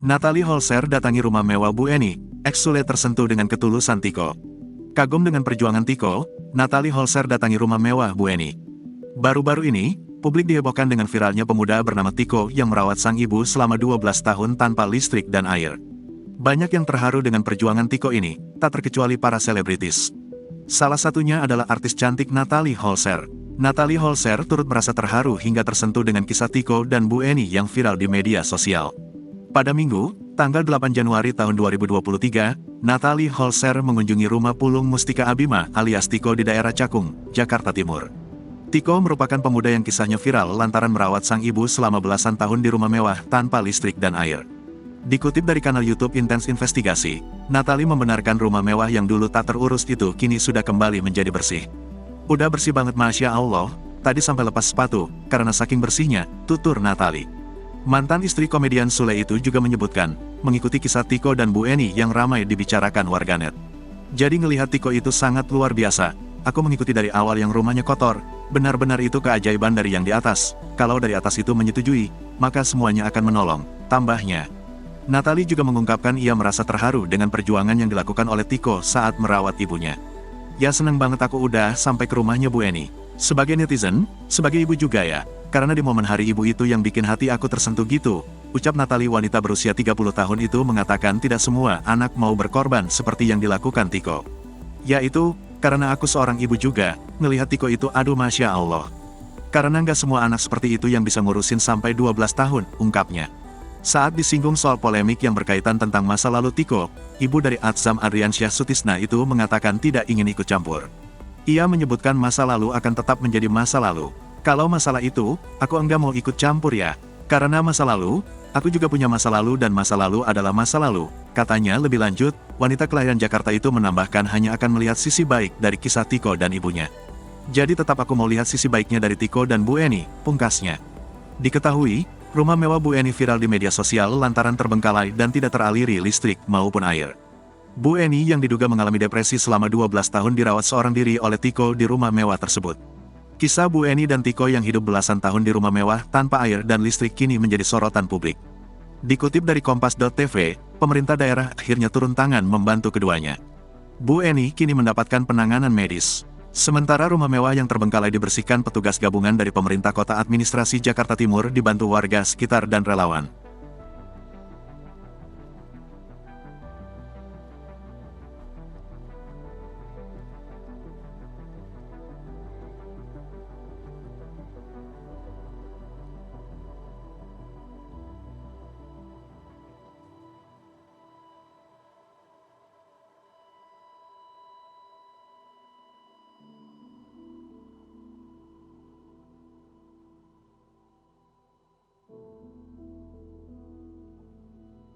Natalie Holzer datangi rumah mewah Bu Eni, ex-Sule tersentuh dengan ketulusan Tiko. Kagum dengan perjuangan Tiko, Natalie Holzer datangi rumah mewah Bu Eni. Baru-baru ini, publik dihebohkan dengan viralnya pemuda bernama Tiko yang merawat sang ibu selama 12 tahun tanpa listrik dan air. Banyak yang terharu dengan perjuangan Tiko ini, tak terkecuali para selebritis. Salah satunya adalah artis cantik Natalie Holzer. Natalie Holzer turut merasa terharu hingga tersentuh dengan kisah Tiko dan Bu Eni yang viral di media sosial. Pada Minggu, tanggal 8 Januari tahun 2023, Natalie Holzer mengunjungi rumah Pulung Mustika Abima alias Tiko di daerah Cakung, Jakarta Timur. Tiko merupakan pemuda yang kisahnya viral lantaran merawat sang ibu selama belasan tahun di rumah mewah tanpa listrik dan air. Dikutip dari kanal YouTube Intens Investigasi, Natalie membenarkan rumah mewah yang dulu tak terurus itu kini sudah kembali menjadi bersih. Udah bersih banget Masya Allah, tadi sampai lepas sepatu, karena saking bersihnya, tutur Natalie. Mantan istri komedian Sule itu juga menyebutkan, mengikuti kisah Tiko dan Bu Eni yang ramai dibicarakan warganet. Jadi ngelihat Tiko itu sangat luar biasa, aku mengikuti dari awal yang rumahnya kotor, benar-benar itu keajaiban dari yang di atas, kalau dari atas itu menyetujui, maka semuanya akan menolong, tambahnya. Natalie juga mengungkapkan ia merasa terharu dengan perjuangan yang dilakukan oleh Tiko saat merawat ibunya. Ya seneng banget aku udah sampai ke rumahnya Bu Eni. Sebagai netizen, sebagai ibu juga ya, karena di momen hari ibu itu yang bikin hati aku tersentuh gitu, ucap Natalie wanita berusia 30 tahun itu mengatakan tidak semua anak mau berkorban seperti yang dilakukan Tiko. Yaitu, karena aku seorang ibu juga, ngelihat Tiko itu aduh Masya Allah. Karena nggak semua anak seperti itu yang bisa ngurusin sampai 12 tahun, ungkapnya. Saat disinggung soal polemik yang berkaitan tentang masa lalu Tiko, ibu dari Atzam Adriansyah Sutisna itu mengatakan tidak ingin ikut campur. Ia menyebutkan masa lalu akan tetap menjadi masa lalu. Kalau masalah itu, aku enggak mau ikut campur ya. Karena masa lalu, aku juga punya masa lalu dan masa lalu adalah masa lalu. Katanya lebih lanjut, wanita kelahiran Jakarta itu menambahkan hanya akan melihat sisi baik dari kisah Tiko dan ibunya. Jadi tetap aku mau lihat sisi baiknya dari Tiko dan Bu Eni, pungkasnya. Diketahui, rumah mewah Bu Eni viral di media sosial lantaran terbengkalai dan tidak teraliri listrik maupun air. Bu Eni yang diduga mengalami depresi selama 12 tahun dirawat seorang diri oleh Tiko di rumah mewah tersebut. Kisah Bu Eni dan Tiko yang hidup belasan tahun di rumah mewah tanpa air dan listrik kini menjadi sorotan publik. Dikutip dari Kompas.tv, pemerintah daerah akhirnya turun tangan membantu keduanya. Bu Eni kini mendapatkan penanganan medis. Sementara rumah mewah yang terbengkalai dibersihkan petugas gabungan dari pemerintah kota administrasi Jakarta Timur dibantu warga sekitar dan relawan.